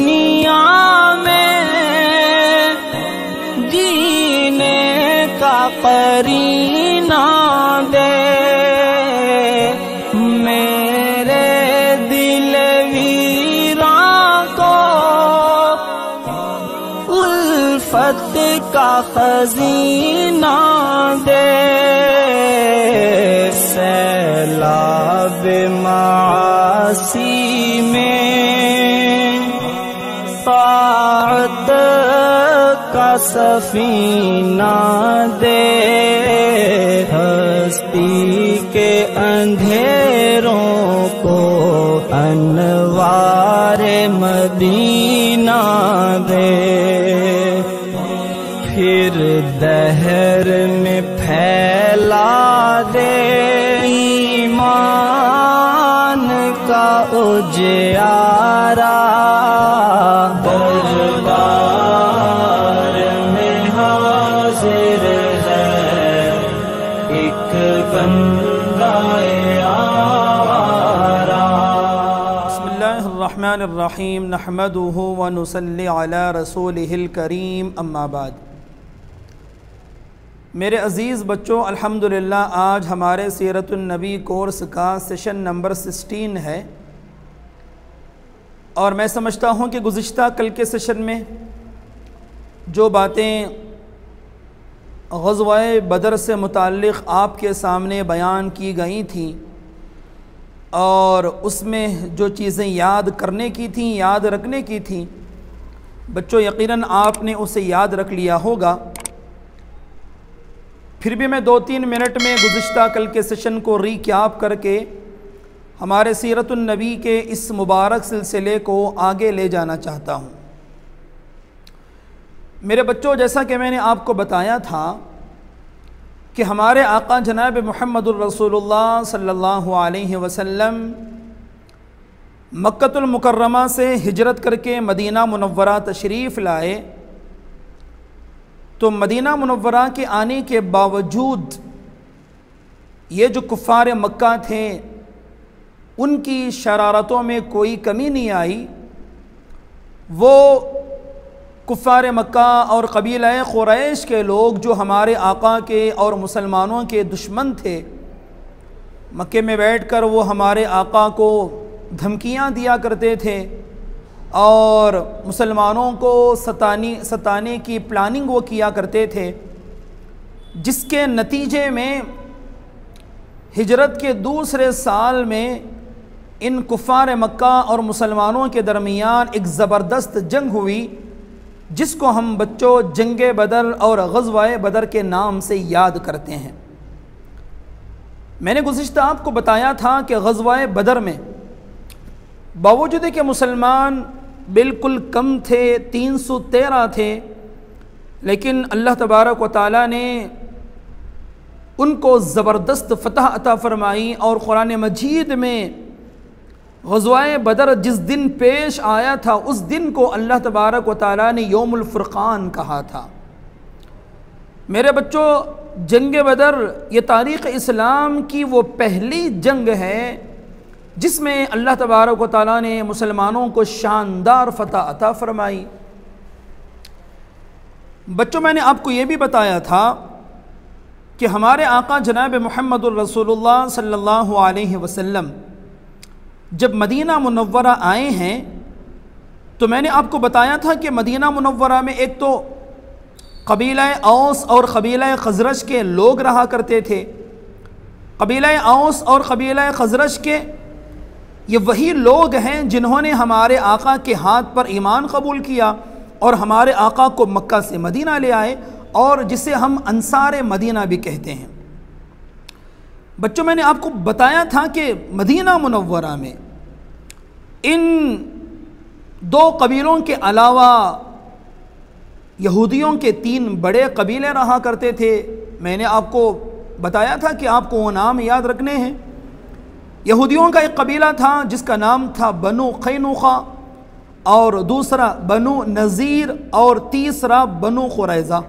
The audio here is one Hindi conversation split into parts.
दुनिया में जीने का करीना दे, मेरे दिल वीरां को उल्फत का खजीना दे। सैलाब मासी में ताअत का सफीना दे, हस्ती के अंधेरों को अनवारे मदीना दे। फिर दहर में फैला दे ईमान का उजियारा, दरबार में हाजिर है एक बंदाए आवारा। बिस्मिल्लाहिर्रहमानिर्रहीम, नहमदुहु व नुसल्ली अला रसूलिहिल करीम, अम्मा बाद। मेरे अज़ीज़ बच्चों, अल्हम्दुलिल्लाह आज हमारे सीरतुन नबी कोर्स का सेशन नंबर 16 है और मैं समझता हूँ कि गुज़िश्ता कल के सेशन में जो बातें ग़ज़वा बदर से मुताल्लिक़ आपके सामने बयान की गई थीं और उसमें जो चीज़ें याद करने की थीं, याद रखने की थीं, बच्चों यकीनन आपने उसे याद रख लिया होगा। फिर भी मैं 2-3 मिनट में गुज़िश्ता कल के सेशन को रीकैप करके हमारे सीरतुन नबी के इस मुबारक सिलसिले को आगे ले जाना चाहता हूँ। मेरे बच्चों, जैसा कि मैंने आपको बताया था कि हमारे आका जनाब मुहम्मदुर रसूलुल्लाह सल्लल्लाहु अलैहि वसल्लम मक्कतुल मुकर्रमा से हिजरत करके मदीना मुनव्वरा तशरीफ़ लाए, तो मदीना मुनव्वरा के आने के बावजूद ये जो कुफ़ार मक्का थे उनकी शरारतों में कोई कमी नहीं आई। वो कुफ़ार मक्का और कबीला क़ुरैश के लोग जो हमारे आका के और मुसलमानों के दुश्मन थे, मक्के में बैठकर वो हमारे आका को धमकियां दिया करते थे और मुसलमानों को सताने की प्लानिंग वो किया करते थे, जिसके नतीजे में हिजरत के दूसरे साल में इन कुफ़ार मक्का और मुसलमानों के दरमियान एक ज़बरदस्त जंग हुई, जिसको हम बच्चों जंगे बदर और ग़ज़वा बदर के नाम से याद करते हैं। मैंने गुज़िश्ता आपको बताया था कि ग़ज़वा बदर में बावजूद कि मुसलमान बिल्कुल कम थे, 313 थे, लेकिन अल्लाह तबारक व तआला ने उनको ज़बरदस्त फ़तह अता फ़रमाई और क़ुरान मजीद में ग़ज़वा बदर जिस दिन पेश आया था उस दिन को अल्लाह तबारक व तआला ने यौमुल फ़ुरक़ान कहा था। मेरे बच्चों, जंग बदर ये तारीख़ इस्लाम की वो पहली जंग है जिसमें अल्लाह तबारक व तआला ने मुसलमानों को शानदार फ़तह अता फ़रमाई। बच्चों, मैंने आपको ये भी बताया था कि हमारे आका जनाब मुहम्मदुर रसूलुल्लाह सल्लल्लाहु अलैहि वसल्लम जब मदीना मुनव्वरा आए हैं तो मैंने आपको बताया था कि मदीना मुनव्वरा में एक तो कबीला औस और कबीला खज़रज के लोग रहा करते थे। कबीला औस और कबीला खज़रज के ये वही लोग हैं जिन्होंने हमारे आका के हाथ पर ईमान कबूल किया और हमारे आका को मक्का से मदीना ले आए और जिसे हम अंसार मदीना भी कहते हैं। बच्चों, मैंने आपको बताया था कि मदीना मुनव्वरा में इन दो कबीलों के अलावा यहूदियों के 3 बड़े कबीले रहा करते थे। मैंने आपको बताया था कि आपको वो नाम याद रखने हैं। यहूदियों का एक कबीला था जिसका नाम था बनु कैनुका, और दूसरा बनु नज़ीर और तीसरा बनु क़ुरैज़ा।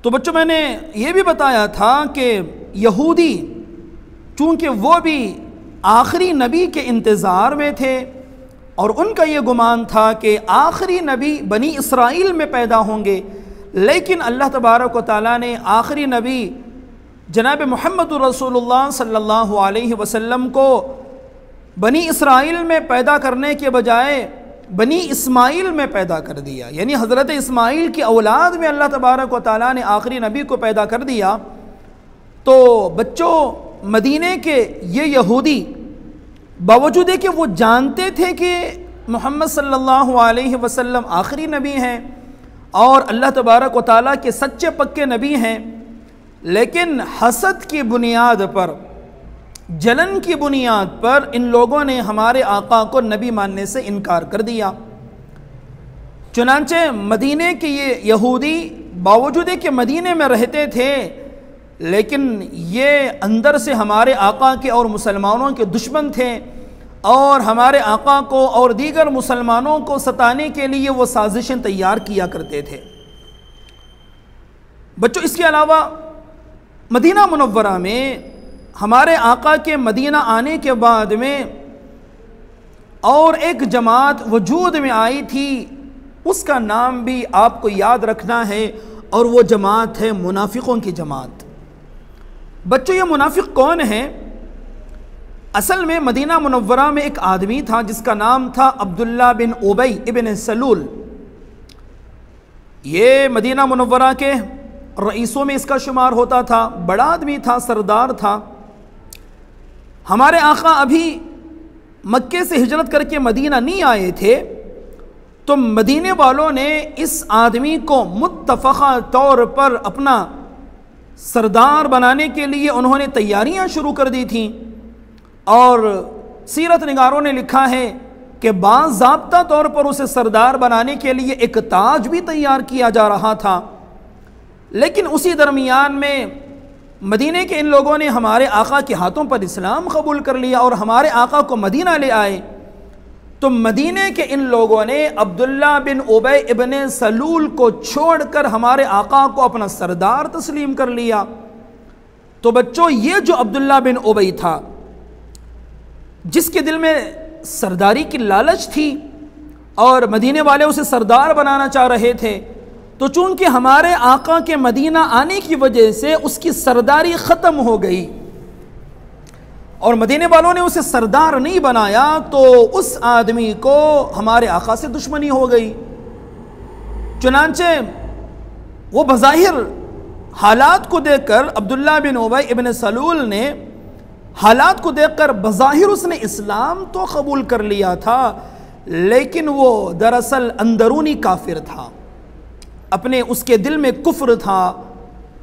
तो बच्चों, मैंने ये भी बताया था कि यहूदी चूँकि वो भी आखिरी नबी के इंतज़ार में थे, और उनका ये गुमान था कि आखिरी नबी बनी इसराइल में पैदा होंगे, लेकिन अल्लाह तबारक व तआला ने आखिरी नबी जनाब मोहम्मद रसूलुल्लाह सल्लल्लाहु अलैहि वसल्लम को बनी इसराइल में पैदा करने के बजाय बनी इस्माइल में पैदा कर दिया। यानी हज़रत इस्माइल की औलाद में अल्लाह तबारक व तआला ने आखिरी नबी को पैदा कर दिया। तो बच्चों, मदीने के ये यहूदी बावजूद कि वो जानते थे कि मोहम्मद सल्लल्लाहु अलैहि वसल्लम आखिरी नबी हैं और अल्लाह तबारक व तआला के सच्चे पक्के नबी हैं, लेकिन हसद की बुनियाद पर, जलन की बुनियाद पर इन लोगों ने हमारे आका को नबी मानने से इनकार कर दिया। चुनांचे मदीने के ये यहूदी बावजूद कि मदीने में रहते थे, लेकिन ये अंदर से हमारे आका के और मुसलमानों के दुश्मन थे और हमारे आका को और दीगर मुसलमानों को सताने के लिए वो साजिशें तैयार किया करते थे। बच्चों, इसके अलावा मदीना मुनव्वरा में हमारे आका के मदीना आने के बाद में और एक जमात वजूद में आई थी, उसका नाम भी आपको याद रखना है, और वो जमात है मुनाफिकों की जमात। बच्चों, ये मुनाफिक कौन है? असल में मदीना मुनव्वरा में एक आदमी था जिसका नाम था अब्दुल्ला बिन उबई इब्न सलूल। ये मदीना मुनव्वरा के रईसों में इसका शुमार होता था, बड़ा आदमी था, सरदार था। हमारे आका अभी मक्के से हिजरत करके मदीना नहीं आए थे, तो मदीने वालों ने इस आदमी को मुत्तफ़क़ा तौर पर अपना सरदार बनाने के लिए उन्होंने तैयारियां शुरू कर दी थीं। और सीरत निगारों ने लिखा है कि बाज़ाब्ता तौर पर उसे सरदार बनाने के लिए एक ताज भी तैयार किया जा रहा था। लेकिन उसी दरमियान में मदीने के इन लोगों ने हमारे आका के हाथों पर इस्लाम कबूल कर लिया और हमारे आका को मदीना ले आए। तो मदीने के इन लोगों ने अब्दुल्ला बिन उबई इब्न सलूल को छोड़कर हमारे आका को अपना सरदार तस्लीम कर लिया। तो बच्चों, ये जो अब्दुल्ला बिन उबई था, जिसके दिल में सरदारी की लालच थी और मदीने वाले उसे सरदार बनाना चाह रहे थे, तो चूंकि हमारे आका के मदीना आने की वजह से उसकी सरदारी ख़त्म हो गई और मदीने वालों ने उसे सरदार नहीं बनाया, तो उस आदमी को हमारे आका से दुश्मनी हो गई। चुनांचे वो बज़ाहिर हालात को देखकर, अब्दुल्ला बिन उबई इब्न सलूल ने हालात को देखकर बज़ाहिर उसने इस्लाम तो कबूल कर लिया था, लेकिन वो दरअसल अंदरूनी काफिर था, अपने उसके दिल में कुफ्र था।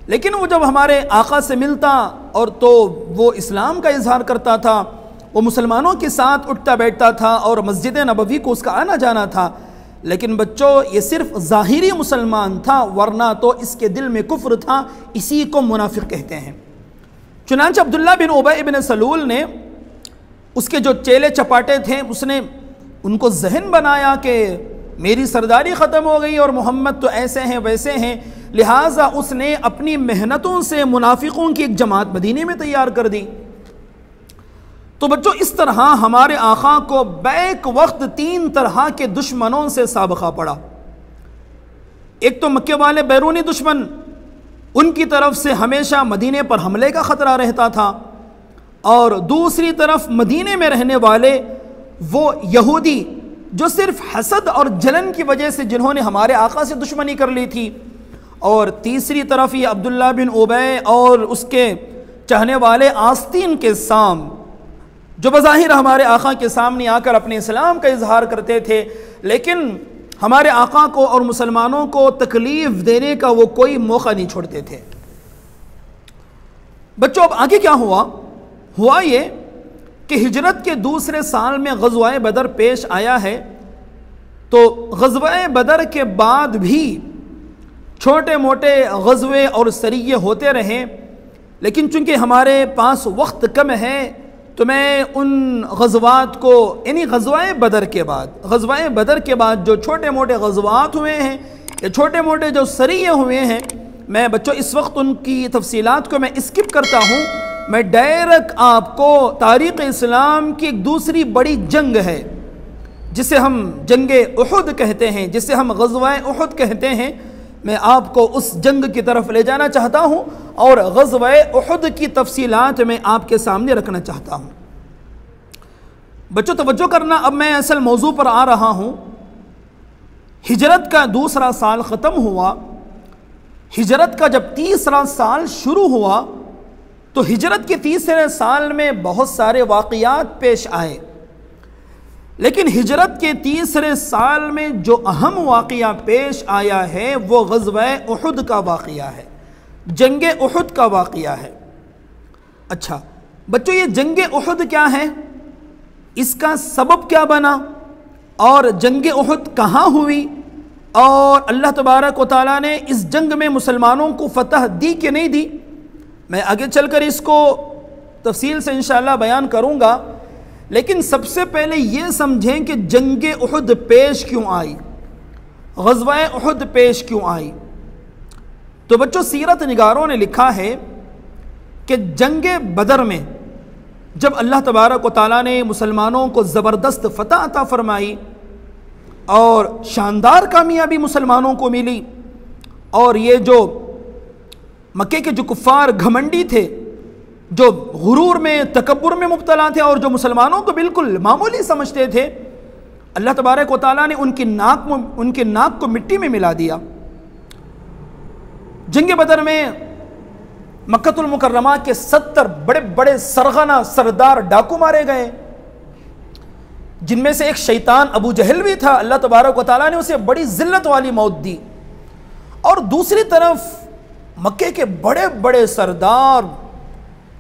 लेकिन वो जब हमारे आका से मिलता और तो वो इस्लाम का इजहार करता था, वो मुसलमानों के साथ उठता बैठता था और मस्जिद नबवी को उसका आना जाना था। लेकिन बच्चों, ये सिर्फ ज़ाहिरी मुसलमान था, वरना तो इसके दिल में कुफ्र था। इसी को मुनाफिक कहते हैं। चुनांचे अब्दुल्ला बिन उबई इब्न सलूल ने, उसके जो चेले चपाटे थे, उसने उनको जहन बनाया कि मेरी सरदारी ख़त्म हो गई और मोहम्मद तो ऐसे हैं वैसे हैं, लिहाजा उसने अपनी मेहनतों से मुनाफिकों की एक जमात मदीने में तैयार कर दी। तो बच्चों, इस तरह हमारे आका को बैक वक्त 3 तरह के दुश्मनों से साबका पड़ा। एक तो मक्के वाले बैरूनी दुश्मन, उनकी तरफ से हमेशा मदीने पर हमले का ख़तरा रहता था, और दूसरी तरफ मदीने में रहने वाले वो यहूदी जो सिर्फ हसद और जलन की वजह से जिन्होंने हमारे आका से दुश्मनी कर ली थी, और तीसरी तरफ ये अब्दुल्ला बिन उबई और उसके चाहने वाले आस्तीन के साम, जो बज़ाहिर हमारे आका के सामने आकर अपने इस्लाम का इजहार करते थे, लेकिन हमारे आका को और मुसलमानों को तकलीफ़ देने का वो कोई मौका नहीं छोड़ते थे। बच्चों, अब आगे क्या हुआ ये कि हिजरत के दूसरे साल में ग़ज़वा बदर पेश आया है। तो ग़ज़वा बदर के बाद भी छोटे मोटे ग़ज़वे और सरिये होते रहे, लेकिन चूँकि हमारे पास वक्त कम है तो मैं उन ग़ज़वात को, यानी ग़ज़वा बदर के बाद जो छोटे मोटे ग़ज़वात हुए हैं या छोटे मोटे जो सरिये हुए हैं, मैं बच्चों इस वक्त उनकी तफसीलात को मैं स्किप करता हूँ। मैं डायरेक्ट आपको तारीख़ इस्लाम की एक दूसरी बड़ी जंग है जिसे हम जंगे उहुद कहते हैं, जिसे हम ग़ज़वा उहुद कहते हैं, मैं आपको उस जंग की तरफ ले जाना चाहता हूँ और ग़ज़वा उहुद की तफसीलात मैं आपके सामने रखना चाहता हूँ। बच्चों तवज्जो करना, अब मैं असल मौजू पर आ रहा हूँ। हिजरत का दूसरा साल ख़त्म हुआ। हिजरत का जब तीसरा साल शुरू हुआ तो हिजरत के तीसरे साल में बहुत सारे वाक़यात पेश आए, लेकिन हिजरत के तीसरे साल में जो अहम वाक़या पेश आया है वो ग़ज़वा उहुद का वाक़या है, जंगे उहुद का वाक़या है। अच्छा बच्चों, ये जंगे उहुद क्या है, इसका सबब क्या बना और जंगे उहुद कहाँ हुई और अल्लाह तबारक व तआला ने इस जंग में मुसलमानों को फ़तह दी कि नहीं दी, मैं आगे चलकर इसको तफसील से इंशाअल्लाह बयान करूँगा। लेकिन सबसे पहले ये समझें कि जंगे उहुद पेश क्यों आई, ग़ज़वा उहुद पेश क्यों आई। तो बच्चों, सीरत निगारों ने लिखा है कि जंगे बदर में जब अल्लाह तबारक व तआला ने मुसलमानों को ज़बरदस्त फ़तह अता फ़रमाई और शानदार कामयाबी मुसलमानों को मिली, और ये जो मक्के के जो कुफ़ार घमंडी थे, जो गुरूर में तकब्बुर में मुब्तला थे और जो मुसलमानों को बिल्कुल मामूली समझते थे, अल्लाह तबारक व तआला ने उनकी नाक को मिट्टी में मिला दिया। जंग बदर में मक्कतुल मुकर्रमा के 70 बड़े बड़े सरगना सरदार डाकू मारे गए, जिनमें से एक शैतान अबू जहल भी था। अल्लाह तबारक व तआला ने उसे बड़ी जिल्लत वाली मौत दी। और दूसरी तरफ मक्के के बड़े बड़े सरदार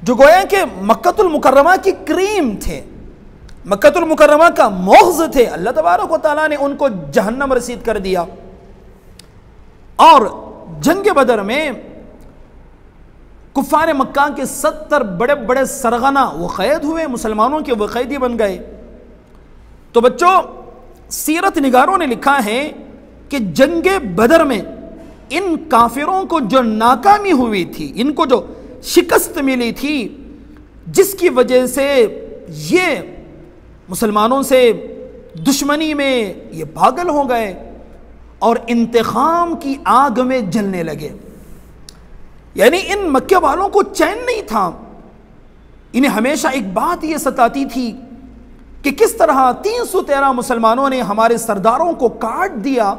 जो गोया के मक्कतुल मुकर्रमा की क्रीम थे, मक्कतुल मुकर्रमा का मौज़ थे, अल्लाह तबारक व तआला ने उनको जहन्नम रसीद कर दिया। और जंग बदर में कुफ़ार मक्का के 70 बड़े बड़े सरगना वो कैद हुए, मुसलमानों के वो कैदी बन गए। तो बच्चों, सीरत निगारों ने लिखा है कि जंगे बदर में इन काफिरों को जो नाकामी हुई थी, इनको जो शिकस्त मिली थी, जिसकी वजह से ये मुसलमानों से दुश्मनी में ये पागल हो गए और इंतकाम की आग में जलने लगे। यानी इन मक्के वालों को चैन नहीं था, इन्हें हमेशा एक बात ये सताती थी कि किस तरह 313 मुसलमानों ने हमारे सरदारों को काट दिया,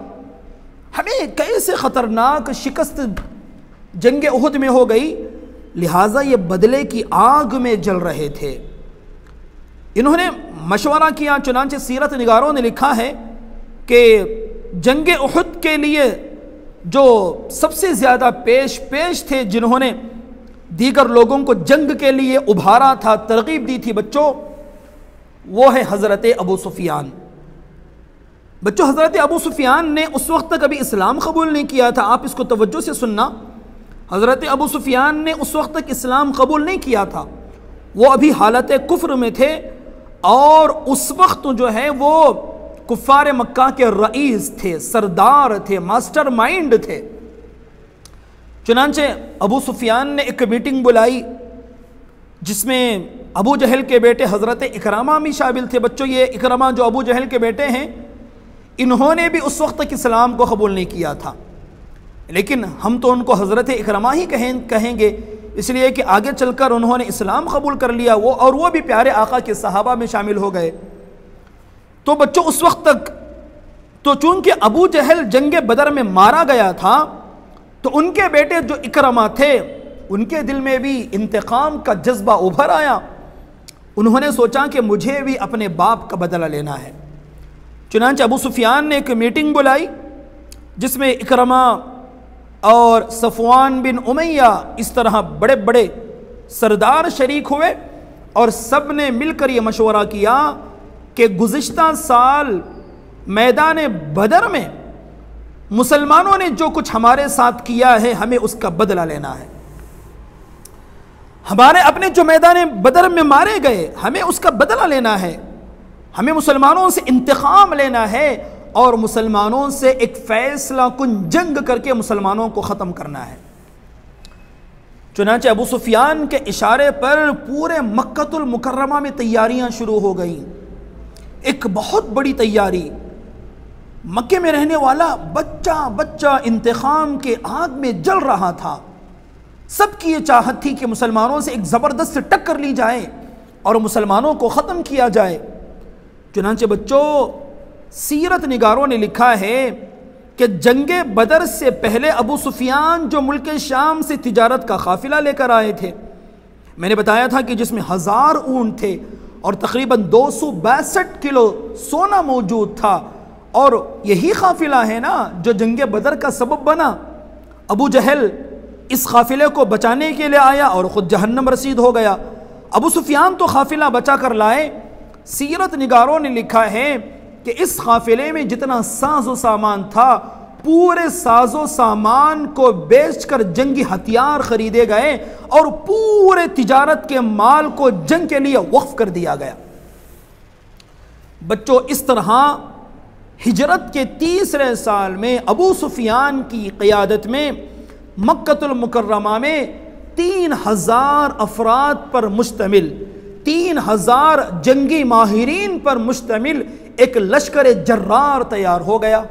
हमें कैसे ख़तरनाक शिकस्त जंग उहुद में हो गई। लिहाजा ये बदले की आग में जल रहे थे। इन्होंने मशवरा किया, चुनांचे सीरत निगारों ने लिखा है कि जंग उहुद के लिए जो सबसे ज़्यादा पेश थे, जिन्होंने दीगर लोगों को जंग के लिए उभारा था, तरगीब दी थी बच्चों, वो है हज़रत अबू सुफियान। बच्चों, हज़रत अबू सुफियान ने उस वक्त तक अभी इस्लाम कबूल नहीं किया था। आप इसको तवज्जो से सुनना, हज़रत अबू सुफियान ने उस वक्त तक इस्लाम कबूल नहीं किया था, वो अभी हालत कुफ्र में थे और उस वक्त जो है वो कुफ़ार मक्का के रईस थे, सरदार थे, मास्टर माइंड थे। चुनांचे अबू सुफियान ने एक मीटिंग बुलाई जिसमें अबू जहल के बेटे हज़रत इकरामा भी शामिल थे। बच्चों, ये इकरामा जो अबू जहल के बेटे हैं, इन्होंने भी उस वक्त तक इस्लाम को कबूल नहीं किया था, लेकिन हम तो उनको हज़रत इकरामा ही कहेंगे, इसलिए कि आगे चलकर उन्होंने इस्लाम कबूल कर लिया वो भी प्यारे आका के सहाबा में शामिल हो गए। तो बच्चों, उस वक्त तक तो चूंकि अबू जहल जंग बदर में मारा गया था, तो उनके बेटे जो इकरमा थे, उनके दिल में भी इंतकाम का जज्बा उभर आया। उन्होंने सोचा कि मुझे भी अपने बाप का बदला लेना है। चुनांचे अबू सुफियान ने एक मीटिंग बुलाई जिसमें इकरमा और सफ़वान बिन उमैया इस तरह बड़े बड़े सरदार शरीक हुए और सब ने मिलकर ये मशवरा किया कि गुज़िश्ता साल मैदान बदर में मुसलमानों ने जो कुछ हमारे साथ किया है, हमें उसका बदला लेना है। हमारे अपने जो मैदान बदर में मारे गए, हमें उसका बदला लेना है, हमें मुसलमानों से इंतकाम लेना है और मुसलमानों से एक फैसला कुन जंग करके मुसलमानों को ख़त्म करना है। चुनांचे अबू सुफियान के इशारे पर पूरे मक्कतुल मुकर्रमा में तैयारियां शुरू हो गईं। एक बहुत बड़ी तैयारी। मक्के में रहने वाला बच्चा बच्चा इंतकाम के आग में जल रहा था। सबकी ये चाहत थी कि मुसलमानों से एक ज़बरदस्त टक्कर ली जाए और मुसलमानों को ख़त्म किया जाए। चुनांचे बच्चों, सीरत निगारों ने लिखा है कि जंगे बदर से पहले अबू सुफियान जो मुल्क शाम से तिजारत का काफिला लेकर आए थे, मैंने बताया था कि जिसमें 1000 ऊंट थे और तकरीबन 262 किलो सोना मौजूद था, और यही काफिला है ना जो जंगे बदर का सबब बना। अबू जहल इस काफिले को बचाने के लिए आया और ख़ुद जहन्नम रसीद हो गया। अबू सुफियान तो काफिला बचा कर लाए। सीरत निगारों ने लिखा है कि इस काफिले में जितना साजो सामान था, पूरे साजो सामान को बेचकर जंगी हथियार खरीदे गए और पूरे तिजारत के माल को जंग के लिए वक्फ कर दिया गया। बच्चों, इस तरह हिजरत के 3रे साल में अबू सुफियान की क़ियादत में मक्कतुल मुकर्रमा में 3000 अफराद पर मुश्तमिल, 3000 जंगी माहिरीन पर मुश्तमिल एक लश्कर जर्रार तैयार हो गया।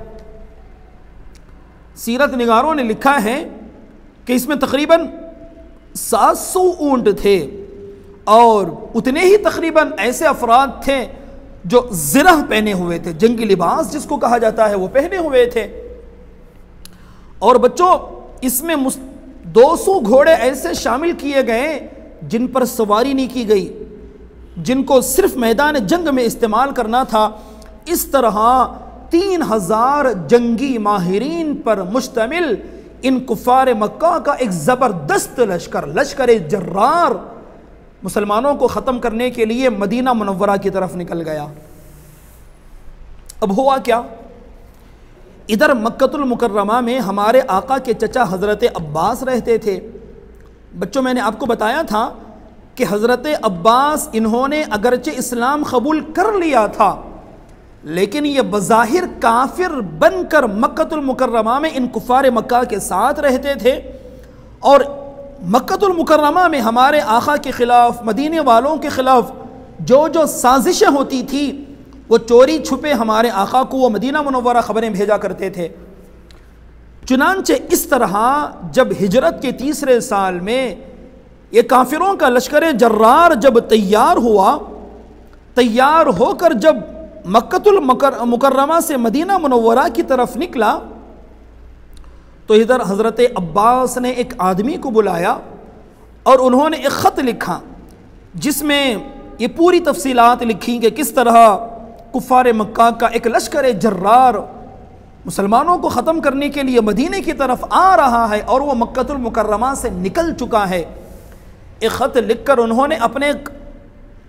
सीरत निगारों ने लिखा है कि इसमें तकरीबन 700 ऊंट थे और उतने ही तकरीबन ऐसे अफराद थे जो ज़िरह पहने हुए थे, जंगी लिबास जिसको कहा जाता है वो पहने हुए थे। और बच्चों, इसमें 200 घोड़े ऐसे शामिल किए गए जिन पर सवारी नहीं की गई, जिनको सिर्फ मैदान जंग में इस्तेमाल करना था। इस तरह 3000 जंगी माहिरीन पर मुश्तमिल इन कुफार मक्का का एक ज़बरदस्त लश्कर जर्रार मुसलमानों को ख़त्म करने के लिए मदीना मुनव्वरा की तरफ निकल गया। अब हुआ क्या, इधर मक्कतुल मुकर्रमा में हमारे आका के चचा हज़रत अब्बास रहते थे। बच्चों, मैंने आपको बताया था कि हज़रत अब्बास इन्होंने अगरचे इस्लाम कबूल कर लिया था, लेकिन ये बज़ाहिर काफिर बनकर मक्कतुल मुकर्रमा में इन कुफार मक्का के साथ रहते थे। और मक्कतुल मुकर्रमा में हमारे आका के ख़िलाफ़, मदीने वालों के ख़िलाफ़ जो जो साजिशें होती थी, वो चोरी छुपे हमारे आका को वो मदीना मुनव्वरा ख़बरें भेजा करते थे। चुनांचे इस तरह जब हिजरत के 3रे साल में ये काफिरों का लश्कर जर्रार जब तैयार हुआ, तैयार होकर जब मक्कतुल मुकर्रमा से मदीना मुनव्वरा की तरफ निकला, तो इधर हज़रत अब्बास ने एक आदमी को बुलाया और उन्होंने एक ख़त लिखा जिसमें ये पूरी तफसीलात लिखी कि किस तरह कुफ़ार मक्का का एक लश्कर जर्रार मुसलमानों को ख़त्म करने के लिए मदीने की तरफ आ रहा है और वो मक्कतुल मुकर्रमा से निकल चुका है। एक ख़त लिखकर उन्होंने अपने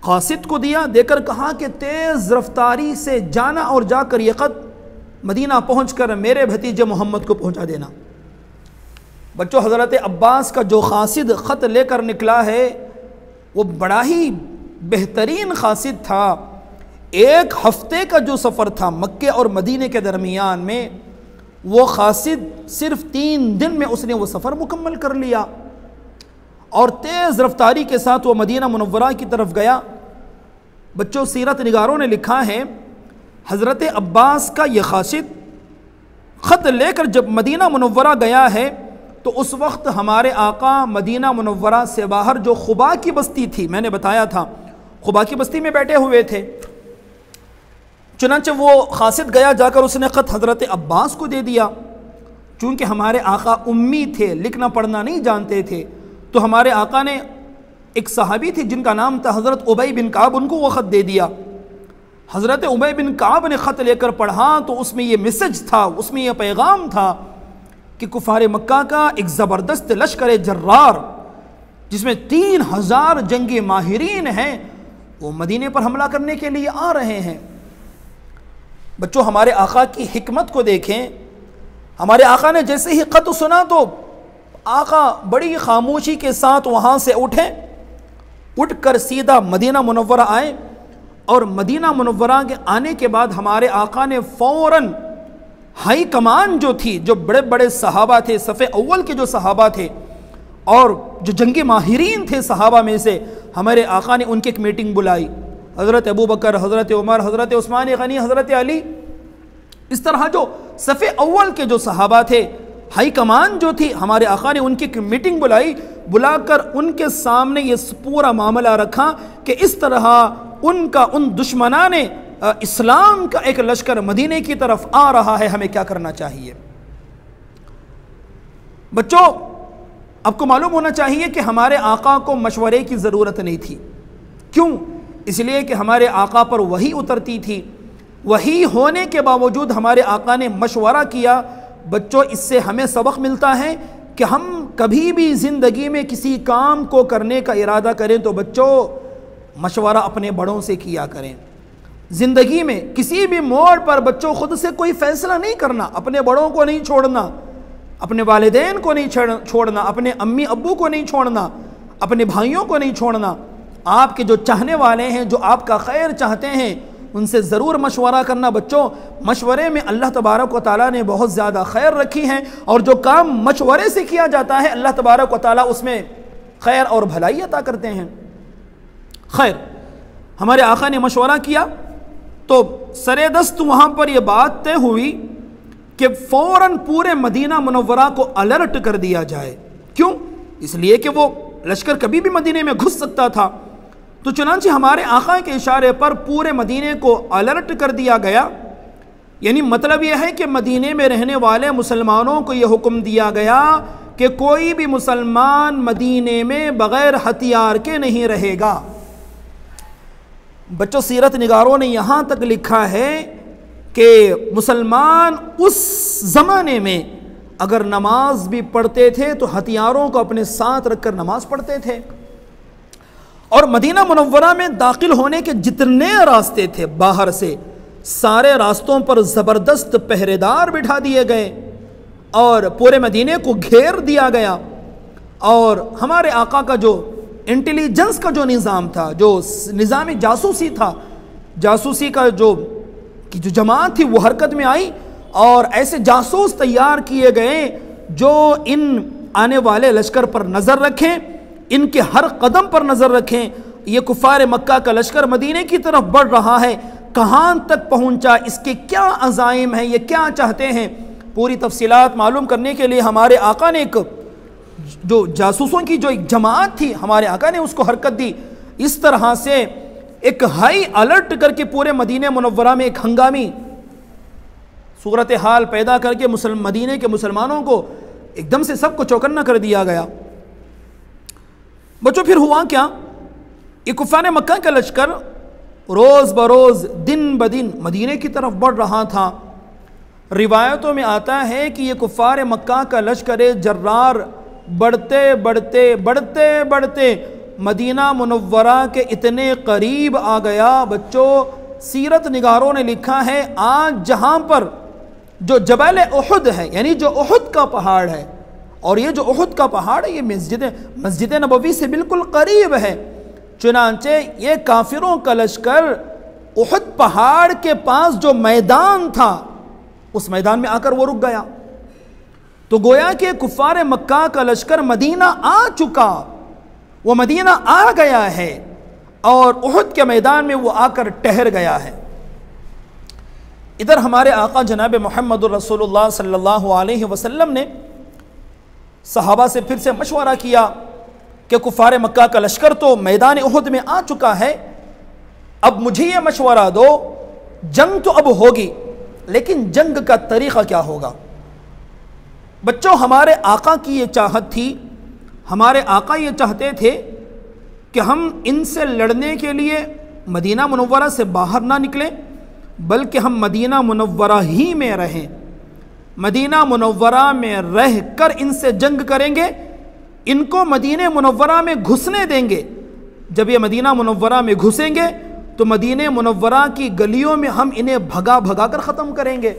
कासिद को दिया, देकर कहा कि तेज़ रफ्तारी से जाना और जाकर ये ख़त मदीना पहुंचकर मेरे भतीजे मोहम्मद को पहुंचा देना। बच्चों, हज़रत अब्बास का जो कासिद ख़त लेकर निकला है वो बड़ा ही बेहतरीन कासिद था। 1 हफ्ते का जो सफ़र था मक्के और मदीने के दरमियान में, वो कासिद सिर्फ 3 दिन में उसने वो सफ़र मुकम्मल कर लिया और तेज़ रफ्तारी के साथ वो मदीना मुनव्वरा की तरफ गया। बच्चों, सीरत निगारों ने लिखा है हज़रत अब्बास का ये कासिद ख़त लेकर जब मदीना मुनव्वरा गया है तो उस वक्त हमारे आका मदीना मुनव्वरा से बाहर जो खुबा की बस्ती थी, मैंने बताया था खुबा की बस्ती में बैठे हुए थे। चुनांचे वो कासिद गया, जाकर उसने ख़त हज़रत अब्बास को दे दिया। चूँकि हमारे आका उम्मी थे, लिखना पढ़ना नहीं जानते थे, तो हमारे आका ने एक सहाबी थे जिनका नाम था हज़रत उबई बिन काब, उनको वो ख़त दे दिया। हज़रत उबई बिन काब ने ख़त लेकर पढ़ा तो उसमें ये मैसेज था, उसमें यह पैगाम था कि कुफ़ार मक्का का एक ज़बरदस्त लश्कर जर्रार जिसमें 3000 जंगी माहिरीन हैं, वो मदीने पर हमला करने के लिए आ रहे हैं। बच्चों, हमारे आका की हिकमत को देखें। हमारे आका ने जैसे ही ख़त सुना तो आका बड़ी खामोशी के साथ वहाँ से उठकर सीधा मदीना मुनव्वरा आए और मदीना मुनव्वरा के आने के बाद हमारे आका ने फ़ौरन हाई कमान जो थी, जो बड़े बड़े सहाबा थे, सफ़े अव्वल के जो सहाबा थे और जो जंगी माहिरीन थे सहाबा में से, हमारे आका ने उनकी एक मीटिंग बुलाई हज़रत अबू बकर, हज़रत उमर, हज़रत उस्मान गनी, हज़रत अली, इस तरह जो सफ़े अव्वल के जो सहाबा थे, हाई कमान जो थी, हमारे आका ने उनकी एक मीटिंग बुलाई, बुलाकर उनके सामने ये पूरा मामला रखा कि इस तरह उन दुश्मना ने इस्लाम का एक लश्कर मदीने की तरफ आ रहा है, हमें क्या करना चाहिए। बच्चों, आपको मालूम होना चाहिए कि हमारे आका को मशवरे की ज़रूरत नहीं थी। क्यों? इसलिए कि हमारे आका पर वही उतरती थी, वही होने के बावजूद हमारे आका ने मशवरा किया। बच्चों, इससे हमें सबक मिलता है कि हम कभी भी ज़िंदगी में किसी काम को करने का इरादा करें तो बच्चों मशवरा अपने बड़ों से किया करें। ज़िंदगी में किसी भी मोड़ पर बच्चों खुद से कोई फ़ैसला नहीं करना, अपने बड़ों को नहीं छोड़ना, अपने वालिदैन को नहीं छोड़ना, अपने अम्मी अब्बू को नहीं छोड़ना, अपने भाइयों को नहीं छोड़ना। आपके जो चाहने वाले हैं, जो आपका खैर चाहते हैं, उनसे ज़रूर मशवरा करना। बच्चों, मशवरे में अल्लाह तबारक व तआला ने बहुत ज़्यादा खैर रखी है, और जो काम मशवरे से किया जाता है अल्लाह तबारक व तआला उसमें खैर और भलाई अता करते हैं। खैर, हमारे आका ने मशवरा किया तो सरेदस्त वहाँ पर यह बात तय हुई कि फ़ौरन पूरे मदीना मुनव्वरा को अलर्ट कर दिया जाए। क्यों? इसलिए कि वो लश्कर कभी भी मदीने में घुस सकता था। तो चुनांचे हमारे आका के इशारे पर पूरे मदीने को अलर्ट कर दिया गया। यानी मतलब यह है कि मदीने में रहने वाले मुसलमानों को यह हुक्म दिया गया कि कोई भी मुसलमान मदीने में बग़ैर हथियार के नहीं रहेगा। बच्चों, सीरत निगारों ने यहाँ तक लिखा है कि मुसलमान उस ज़माने में अगर नमाज भी पढ़ते थे तो हथियारों को अपने साथ रखकर नमाज पढ़ते थे। और मदीना मुनव्वरा में दाखिल होने के जितने रास्ते थे बाहर से, सारे रास्तों पर ज़बरदस्त पहरेदार बिठा दिए गए और पूरे मदीने को घेर दिया गया। और हमारे आका का जो इंटेलिजेंस का जो निज़ाम था, जो निज़ाम जासूसी था, जासूसी का जो जमात थी वो हरकत में आई और ऐसे जासूस तैयार किए गए जो इन आने वाले लश्कर पर नज़र रखें, इनके हर कदम पर नज़र रखें। ये कुफ़ार मक्का का लश्कर मदीने की तरफ बढ़ रहा है, कहाँ तक पहुँचा, इसके क्या अज़ाइम हैं, ये क्या चाहते हैं, पूरी तफसीलात मालूम करने के लिए हमारे आका ने एक जो जासूसों की जो एक जमात थी, हमारे आका ने उसको हरकत दी। इस तरह से एक हाई अलर्ट करके पूरे मदीने मुनव्वरा में एक हंगामी सूरत हाल पैदा करके मदीने के मुसलमानों को एकदम से सबको चौकन्ना कर दिया गया। बच्चों, फिर हुआ क्या? ये कुफ़ार मक्का का लश्कर रोज़ बरोज़ दिन ब दिन मदीने की तरफ बढ़ रहा था। रिवायतों में आता है कि ये कुफ़ार मक्का का लश्कर जर्रार बढ़ते बढ़ते बढ़ते बढ़ते मदीना मुनव्वरा के इतने करीब आ गया। बच्चों, सीरत निगारों ने लिखा है आज जहाँ पर जो जबल उहुद है, यानी जो उहुद का पहाड़ है, और ये जो उहुद का पहाड़ है ये मस्जिद नबवी से बिल्कुल करीब है। चुनांचे ये काफिरों का लश्कर उहुद पहाड़ के पास जो मैदान था उस मैदान में आकर वो रुक गया। तो गोया कि कुफ़ार मक्का का लश्कर मदीना आ चुका, वो मदीना आ गया है और उहुद के मैदान में वो आकर ठहर गया है। इधर हमारे आका जनाब मोहम्मद रसूलुल्लाह सल्लल्लाहु अलैहि वसल्लम ने सहाबा से फिर से मशवरा किया कि कुफ़ार मक्का का लश्कर तो मैदान उहुद में आ चुका है, अब मुझे ये मशवरा दो, जंग तो अब होगी, लेकिन जंग का तरीक़ा क्या होगा। बच्चों, हमारे आका की ये चाहत थी, हमारे आका ये चाहते थे कि हम इनसे लड़ने के लिए मदीना मुनव्वरा से बाहर ना निकलें, बल्कि हम मदीना मुनव्वरा ही में रहें, मदीना मुनव्वरा में रह कर इनसे जंग करेंगे, इनको मदीने मुनव्वरा में घुसने देंगे। जब ये मदीना मुनव्वरा में घुसेंगे तो मदीने मुनव्वरा की गलियों में हम इन्हें भगा भगा कर ख़त्म करेंगे।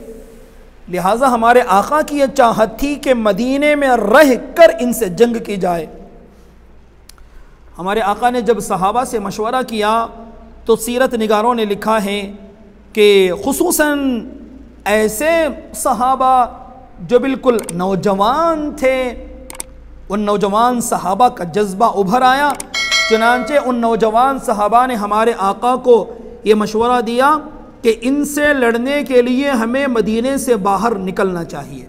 लिहाजा हमारे आका की यह चाहत थी कि मदीने में रह कर इनसे जंग की जाए। हमारे आका ने जब सहाबा से मशवरा किया तो सीरत निगारों ने लिखा है कि खुसूसन ऐसे सहाबा जो बिल्कुल नौजवान थे, उन नौजवान सहाबा का जज्बा उभर आया चुनांचे उन नौजवान सहाबा ने हमारे आका को ये मशवरा दिया कि इनसे लड़ने के लिए हमें मदीने से बाहर निकलना चाहिए,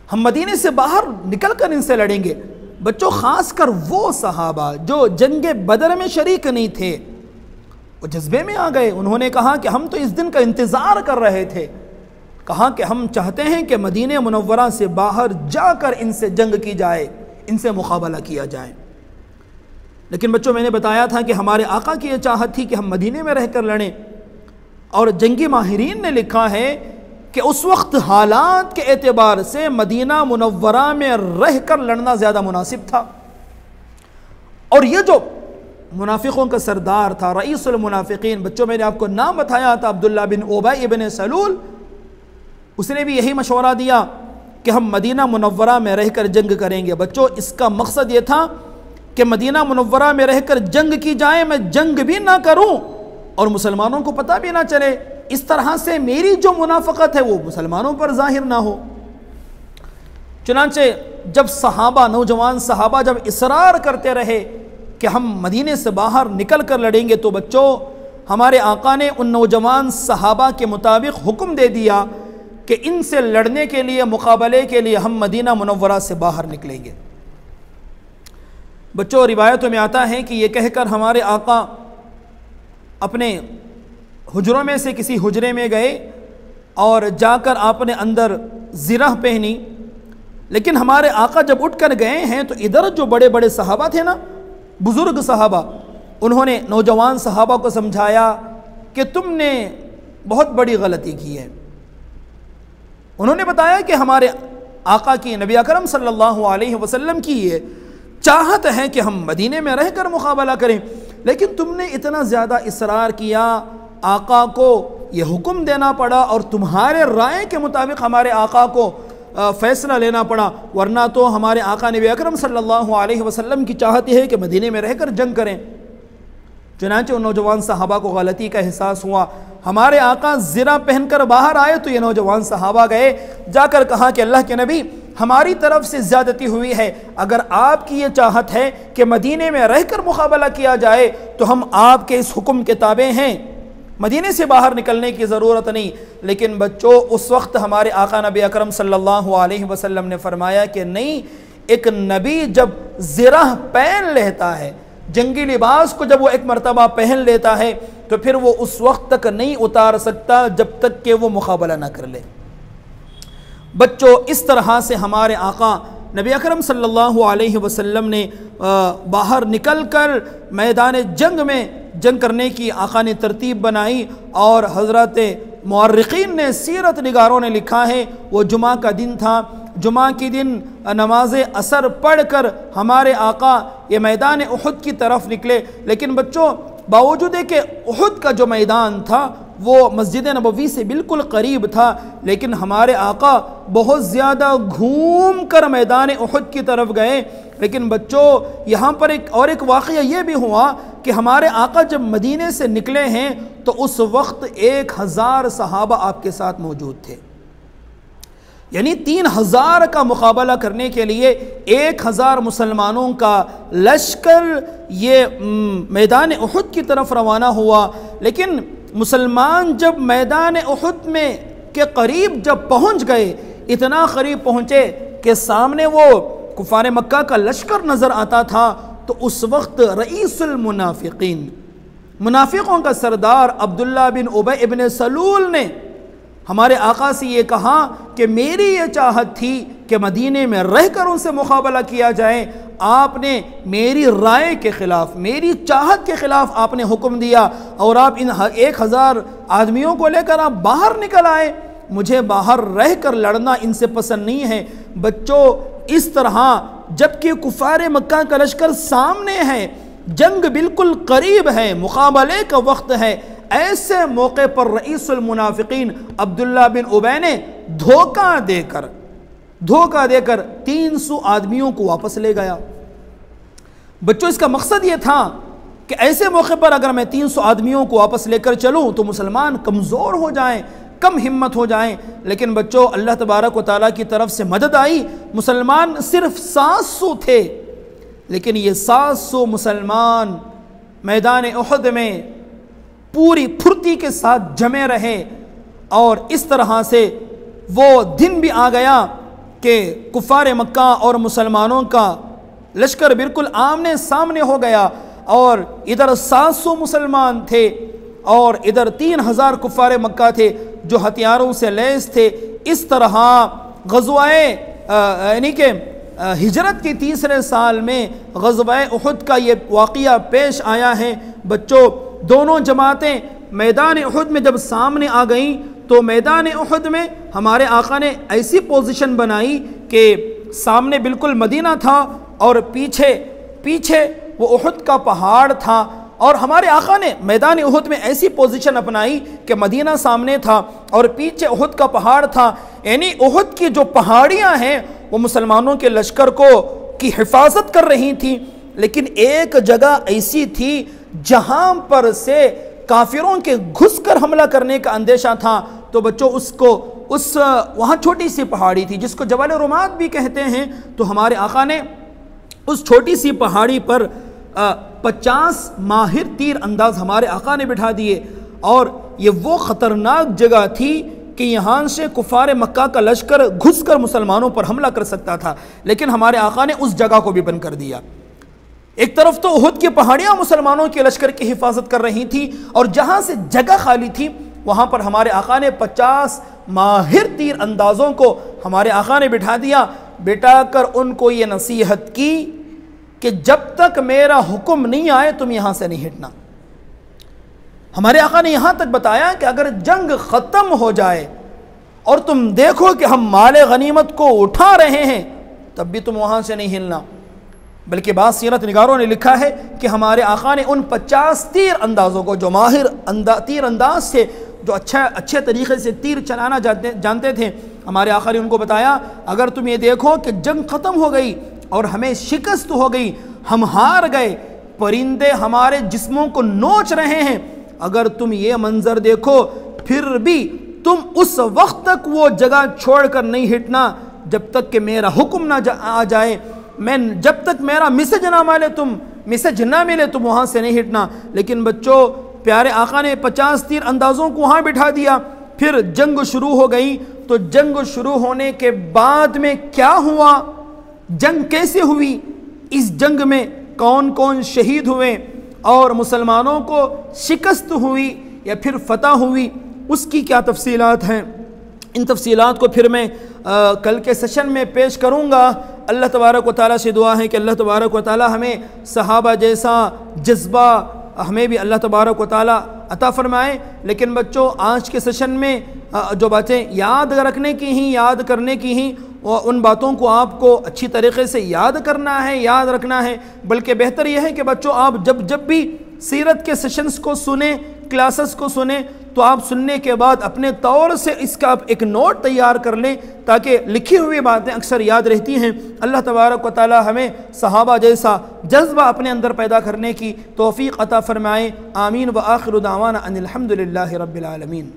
हम मदीने से बाहर निकल कर इनसे लड़ेंगे। बच्चों, ख़ासकर वो सहाबा जो जंग बदर में शरीक नहीं थे, वो जज्बे में आ गए। उन्होंने कहा कि हम तो इस दिन का इंतज़ार कर रहे थे, कहा कि हम चाहते हैं कि मदीने मुनव्वरा से बाहर जाकर इनसे जंग की जाए, इनसे मुकाबला किया जाए। लेकिन बच्चों, मैंने बताया था कि हमारे आका की ये चाहत थी कि हम मदीने में रहकर लड़ें, और जंगी माहिरीन ने लिखा है कि उस वक्त हालात के एतबार से मदीना मुनव्वरा में रह कर लड़ना ज़्यादा मुनासिब था। और ये जो मुनाफिकों का सरदार था, रईसुल मुनाफिकीन, बच्चों मैंने आपको नाम बताया था, अब्दुल्ला बिन उबई इब्न सलूल, उसने भी यही मशवरा दिया कि हम मदीना मुनव्वरा में रहकर जंग करेंगे। बच्चों, इसका मकसद ये था कि मदीना मुनव्वरा में रहकर जंग की जाए, मैं जंग भी ना करूं और मुसलमानों को पता भी ना चले, इस तरह से मेरी जो मुनाफकत है वो मुसलमानों पर जाहिर ना हो। चुनांचे जब सहाबा, नौजवान सहाबा जब इसरार करते रहे कि हम मदीने से बाहर निकल कर लड़ेंगे, तो बच्चों हमारे आका ने उन नौजवान सहाबा के मुताबिक हुक्म दे दिया कि इनसे लड़ने के लिए, मुकाबले के लिए हम मदीना मुनव्वरा से बाहर निकलेंगे। बच्चों, रिवायतों में आता है कि ये कहकर हमारे आका अपने हुजरों में से किसी हुजरे में गए और जाकर आपने अंदर ज़िरह पहनी। लेकिन हमारे आका जब उठकर गए हैं तो इधर जो बड़े बड़े सहाबा थे ना, बुज़ुर्ग सहाबा, उन्होंने नौजवान सहाबा को समझाया कि तुमने बहुत बड़ी गलती की है। उन्होंने बताया कि हमारे आका की, नबी अकरम सल्लल्लाहु अलैहि वसल्लम की ये चाहत है कि हम मदीने में रहकर मुकाबला करें, लेकिन तुमने इतना ज़्यादा इसरार किया, आका को ये हुक्म देना पड़ा और तुम्हारे राय के मुताबिक हमारे आका को फ़ैसला लेना पड़ा, वरना तो हमारे आका नबी अकरम सल्लल्लाहु अलैहि वसल्लम की चाहत है कि मदीने में रहकर जंग करें। चुनांचे उन नौजवान सहाबा को गलती का एहसास हुआ। हमारे आका ज़िरा पहनकर बाहर आए तो ये नौजवान सहाबा गए, जाकर कहा कि अल्लाह के नबी, हमारी तरफ से ज़्यादती हुई है, अगर आपकी ये चाहत है कि मदीने में रहकर मुकाबला किया जाए तो हम आपके इस हुक्म के ताबे हैं, मदीने से बाहर निकलने की ज़रूरत नहीं। लेकिन बच्चों, उस वक्त हमारे आका नबी अकरम सल्लल्लाहु अलैहि वसल्लम ने फरमाया कि नहीं, एक नबी जब ज़िरा पहन लेता है, जंगी लिबास को जब वो एक मरतबा पहन लेता है, तो फिर वो उस वक्त तक नहीं उतार सकता जब तक कि वो मुकाबला ना कर ले। बच्चों, इस तरह से हमारे आका नबी अकरम सल्लल्लाहु अलैहि वसल्लम ने बाहर निकल कर मैदान जंग में जंग करने की आका ने तरतीब बनाई। और हज़रत मुअर्रिखीन ने, सीरत निगारों ने लिखा है, वो जुमा का दिन था। जुमा के दिन नमाज असर पढ़ कर हमारे आका ये मैदान उहुद की तरफ निकले। लेकिन बच्चों, बावजूद कि उहुद का जो मैदान था वो मस्जिद नबवी से बिल्कुल करीब था, लेकिन हमारे आका बहुत ज़्यादा घूम कर मैदान उहुद की तरफ गए। लेकिन बच्चों, यहाँ पर एक वाक़या ये भी हुआ कि हमारे आका जब मदीने से निकले हैं तो उस वक्त 1000 सहाबा आपके साथ मौजूद थे, यानी 3000 का मुकाबला करने के लिए 1000 मुसलमानों का लश्कर ये मैदान उहुद की तरफ रवाना हुआ। लेकिन मुसलमान जब मैदान उहुद में के करीब जब पहुंच गए, इतना करीब पहुंचे कि सामने वो कुफार मक्का का लश्कर नज़र आता था, तो उस वक्त रईसुल मुनाफिकीन, मुनाफिकों का सरदार अब्दुल्ला बिन उबई इब्न सलूल ने हमारे आका से ये कहा कि मेरी ये चाहत थी कि मदीने में रहकर उनसे मुकाबला किया जाए, आपने मेरी राय के ख़िलाफ़, मेरी चाहत के ख़िलाफ़ आपने हुक्म दिया और आप इन 1000 आदमियों को लेकर आप बाहर निकल आए। मुझे बाहर रह कर लड़ना इनसे पसंद नहीं है। बच्चों, इस तरह जबकि कुफार मक्का का लश्कर सामने है, जंग बिल्कुल करीब है, मुकाबले का वक्त है, ऐसे मौके पर रईसुल मुनाफिकीन अब्दुल्ला बिन उबई ने धोखा देकर 300 आदमियों को वापस ले गया। बच्चों, इसका मकसद ये था कि ऐसे मौके पर अगर मैं 300 आदमियों को वापस लेकर चलूं तो मुसलमान कमज़ोर हो जाएं, कम हिम्मत हो जाएं। लेकिन बच्चों, अल्लाह तबारक व तआला की तरफ से मदद आई। मुसलमान सिर्फ 700 थे, लेकिन ये 700 मुसलमान मैदान उहद में पूरी फुर्ती के साथ जमे रहे और इस तरह से वो दिन भी आ गया कि कुफ़ार मक्का और मुसलमानों का लश्कर बिल्कुल आमने सामने हो गया और इधर 700 मुसलमान थे और इधर 3000 कुफ़ार मक्का थे जो हथियारों से लैस थे। इस तरह ग़ज़वाए यानी कि हिजरत के तीसरे साल में ग़ज़वाए उहुद का ये वाक़या पेश आया है। बच्चों, दोनों जमातें मैदान उहुद में जब सामने आ गईं तो मैदान उहुद में हमारे आका ने ऐसी पोजीशन बनाई कि सामने बिल्कुल मदीना था और पीछे पीछे वो उहुद का पहाड़ था और हमारे आका ने मैदान उहुद में ऐसी पोजीशन अपनाई कि मदीना सामने था और पीछे उहुद का पहाड़ था। यानी उहुद की जो पहाड़ियाँ हैं वो मुसलमानों के लश्कर की हिफाजत कर रही थी, लेकिन एक जगह ऐसी थी जहाँ पर से काफिरों के घुसकर हमला करने का अंदेशा था। तो बच्चों वहाँ छोटी सी पहाड़ी थी जिसको जबल रुमात भी कहते हैं। तो हमारे आका ने उस छोटी सी पहाड़ी पर 50 माहिर तीर अंदाज हमारे आका ने बिठा दिए और ये वो ख़तरनाक जगह थी कि यहाँ से कुफ़ार मक्का का लश्कर घुसकर मुसलमानों पर हमला कर सकता था, लेकिन हमारे आका ने उस जगह को भी बंद कर दिया। एक तरफ तो उहुद की पहाड़ियाँ मुसलमानों के लश्कर की हिफाजत कर रही थी और जहाँ से जगह खाली थी वहाँ पर हमारे आका ने 50 माहिर तीर अंदाज़ों को हमारे आका ने बिठा दिया। बिठा कर उनको ये नसीहत की कि जब तक मेरा हुक्म नहीं आए तुम यहाँ से नहीं हटना। हमारे आका ने यहाँ तक बताया कि अगर जंग ख़त्म हो जाए और तुम देखो कि हम माले गनीमत को उठा रहे हैं तब भी तुम वहाँ से नहीं हिलना। बल्कि बाद सीरत निगारों ने लिखा है कि हमारे आका ने उन 50 तीर अंदाज़ों को जो माहिर तीर अंदाज थे, जो अच्छे तरीक़े से तीर चलाना जानते थे, हमारे आका ने उनको बताया अगर तुम ये देखो कि जंग ख़त्म हो गई और हमें शिकस्त हो गई, हम हार गए, परिंदे हमारे जिस्मों को नोच रहे हैं, अगर तुम ये मंज़र देखो फिर भी तुम उस वक्त तक वो जगह छोड़कर नहीं हिटना जब तक कि मेरा हुक्म ना आ जाए। मैं जब तक मेरा मैसेज ना मिले तुम वहाँ से नहीं हिटना। लेकिन बच्चों, प्यारे आका ने 50 तीर अंदाज़ों को वहाँ बिठा दिया। फिर जंग शुरू हो गई। तो जंग शुरू होने के बाद में क्या हुआ, जंग कैसे हुई, इस जंग में कौन कौन शहीद हुए और मुसलमानों को शिकस्त हुई या फिर फतह हुई, उसकी क्या तफसीलात हैं, इन तफसीलात को फिर मैं कल के सेशन में पेश करूँगा। अल्लाह तबारक व तआला से दुआ है कि अल्लाह तबारक व तआला हमें सहाबा जैसा जज्बा हमें भी अल्लाह तबारक व तआला अता फ़रमाए। लेकिन बच्चों, आज के सेशन में जो बातें याद करने की ही उन बातों को आपको अच्छी तरीक़े से याद करना है, याद रखना है। बल्कि बेहतर यह है कि बच्चों आप जब भी सीरत के सेशंस को सुने, क्लासेस को सुने, तो आप सुनने के बाद अपने तौर से इसका एक नोट तैयार कर लें ताकि लिखी हुई बातें अक्सर याद रहती हैं। अल्लाह तबारक व तआला हमें सहाबा जैसा जज्बा अपने अंदर पैदा करने की तौफ़ीक़ अता फ़रमाए। आमीन व आखिरु दावाना अनिल हम्दुलिल्लाहि रब्बिल आलमीन।